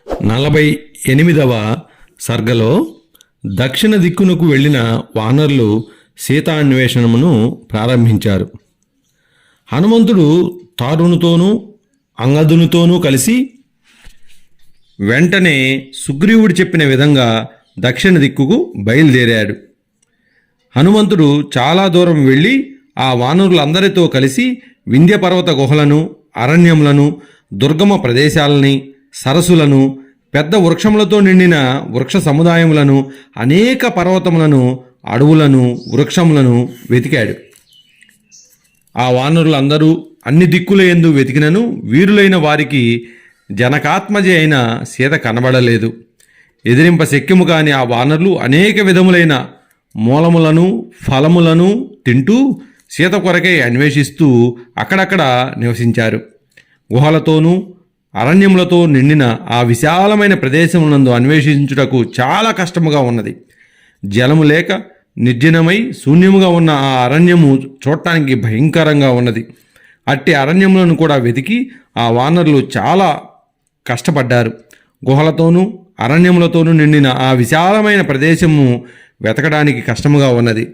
48వ సర్గలో దక్షిణ దిక్కునకు వెళ్ళిన వానరులు సీతాన్వేషణమును ప్రారంభించారు. హనుమంతుడు తారునితోనూ అంగదునితోనూ కలిసి వెంటనే సుగ్రీవుడు చెప్పిన విధంగా దక్షిణ దిక్కుకు బయలుదేరాడు. హనుమంతుడు చాలా దూరం వెళ్ళి ఆ వానరులందరితో కలిసి వింధ్యపర్వత గుహలను, అరణ్యములను, దుర్గమ ప్రదేశాలని, సరస్సులను, పెద్ద వృక్షములతో నిండిన వృక్ష సముదాయములను, అనేక పర్వతములను, అడవులను, వృక్షములను వెతికాడు. ఆ వానరులందరూ అన్ని దిక్కుల యందు వెతికినను వీరులైన వారికి జనకాత్మజ అయిన సీత కనబడలేదు. ఎదిరింప శక్యము కాని ఆ వానరులు అనేక విధములైన మూలములను, ఫలములను తింటూ సీత కొరకై అన్వేషిస్తూ అక్కడక్కడ నివసించారు. గుహలతోనూ అరణ్యములతో నిండిన ఆ విశాలమైన ప్రదేశమునందు అన్వేషించుటకు చాలా కష్టముగా ఉన్నది. జలము లేక నిర్జనమై శూన్యముగా ఉన్న ఆ అరణ్యము చూడటానికి భయంకరంగా ఉన్నది. అట్టి అరణ్యములను కూడా వెతికి ఆ వానరులు చాలా కష్టపడ్డారు. గుహలతోనూ అరణ్యములతోనూ నిండిన ఆ విశాలమైన ప్రదేశము వెతకడానికి కష్టముగా ఉన్నది.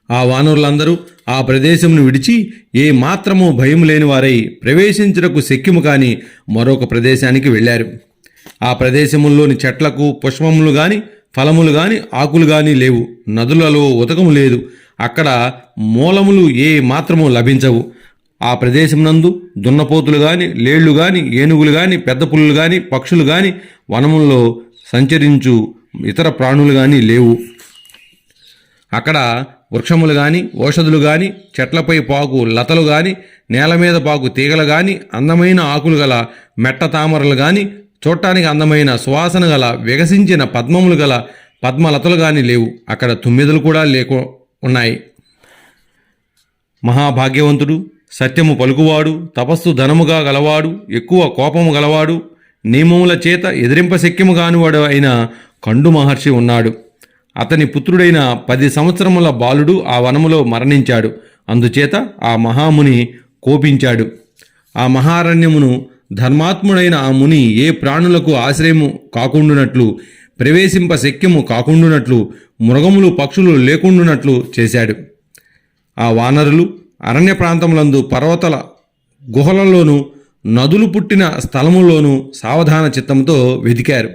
ఆ వానరులందరూ ఆ ప్రదేశమును విడిచి ఏ మాత్రమూ భయం లేని వారై ప్రవేశించుటకు శక్యము కాని మరొక ప్రదేశానికి వెళ్ళారు. ఆ ప్రదేశముల్లోని చెట్లకు పుష్పములు గాని, ఫలములు గాని, ఆకులు గాని లేవు. నదులలో ఉతకము లేదు. అక్కడ మూలములు ఏ మాత్రము లభించవు. ఆ ప్రదేశమునందు దున్నపోతులు గాని, లేళ్లు గాని, ఏనుగులు గాని, పెద్ద పులులు గాని, పక్షులు గాని, వనముల్లో సంచరించు ఇతర ప్రాణులు గాని లేవు. అక్కడ వృక్షములు గాని, ఓషధులు గాని, చెట్లపై పాకు లతలు గాని, నేల మీద పాకు తీగలు గాని, అందమైన ఆకులు గల మెట్ట తామరలు గాని, చూడటానికి అందమైన సువాసన గల వికసించిన పద్మములు గల పద్మలతలు గాని లేవు. అక్కడ తుమ్మెదలు కూడా ఉన్నాయి. మహాభాగ్యవంతుడు, సత్యము పలుకువాడు, తపస్సు ధనముగా గలవాడు, ఎక్కువ కోపము గలవాడు, నియమముల చేత ఎదిరింప శక్యము కానివాడు అయిన కండు మహర్షి ఉన్నాడు. అతని పుత్రుడైన 10 సంవత్సరముల బాలుడు ఆ వనములో మరణించాడు. అందుచేత ఆ మహాముని కోపించాడు. ఆ మహారణ్యమును ధర్మాత్ముడైన ఆ ముని ఏ ప్రాణులకు ఆశ్రయము కాకుండునట్లు, ప్రవేశింప శక్యము కాకుండునట్లు, మృగములు పక్షులు లేకుండునట్లు చేశాడు. ఆ వానరులు అరణ్య ప్రాంతములందు పర్వతల గుహలలోనూ నదులు పుట్టిన స్థలములోనూ సావధాన చిత్తంతో వెతికారు.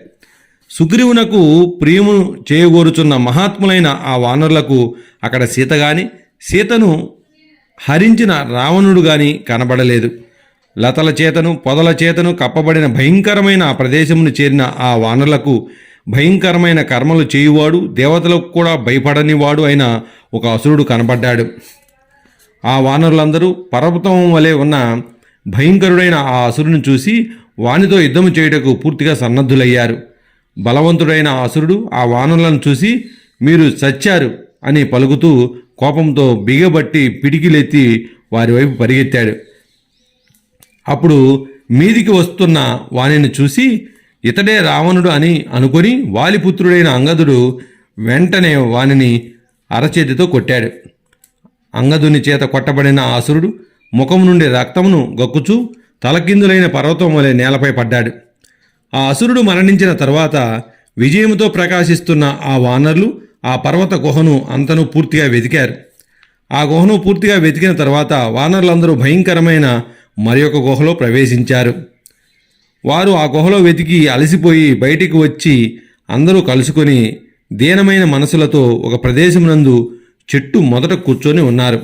సుగ్రీవునకు ప్రియమును చేయగోరుచున్న మహాత్ములైన ఆ వానరులకు అక్కడ సీత గాని, సీతను హరించిన రావణుడు గాని కనబడలేదు. లతల చేతను పొదల చేతను కప్పబడిన భయంకరమైన ఆ ప్రదేశమును చేరిన ఆ వానరులకు భయంకరమైన కర్మలు చేయువాడు, దేవతలకు కూడా భయపడనివాడు అయిన ఒక అసురుడు కనబడ్డాడు. ఆ వానరులందరూ పర్వతం వలె ఉన్న భయంకరుడైన ఆ అసురుని చూసి వానితో యుద్ధము చేయుటకు పూర్తిగా సన్నద్ధులయ్యారు. బలవంతుడైన ఆ అసురుడు ఆ వానరులను చూసి మీరు చచ్చారు అని పలుకుతూ కోపంతో బిగబట్టి పిడికిలెత్తి వారి వైపు పరిగెత్తాడు. అప్పుడు మీదికి వస్తున్న వానిని చూసి ఇతడే రావణుడు అని అనుకొని వాలిపుత్రుడైన అంగదుడు వెంటనే వానిని అరచేతితో కొట్టాడు. అంగదుని చేత కొట్టబడిన ఆ అసురుడు ముఖం నుండి రక్తమును గక్కుచూ తలకిందులైన పర్వతం వలె నేలపై పడ్డాడు. ఆ అసురుడు మరణించిన తర్వాత విజయముతో ప్రకాశిస్తున్న ఆ వానరులు ఆ పర్వత గుహను అంతను పూర్తిగా వెతికారు. ఆ గుహను పూర్తిగా వెతికిన తర్వాత వానరులందరూ భయంకరమైన మరి ఒక గుహలో ప్రవేశించారు. వారు ఆ గుహలో వెతికి అలసిపోయి బయటికి వచ్చి అందరూ కలుసుకొని దీనమైన మనసులతో ఒక ప్రదేశమునందు చెట్టు మొదట కూర్చొని ఉన్నారు.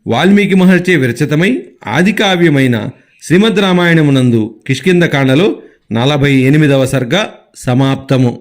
వాల్మీకి మహర్షి విరచితమై ఆదికావ్యమైన శ్రీమద్ రామాయణమునందు కిష్కింధకాండలో 48వ సర్గ సమాప్తము.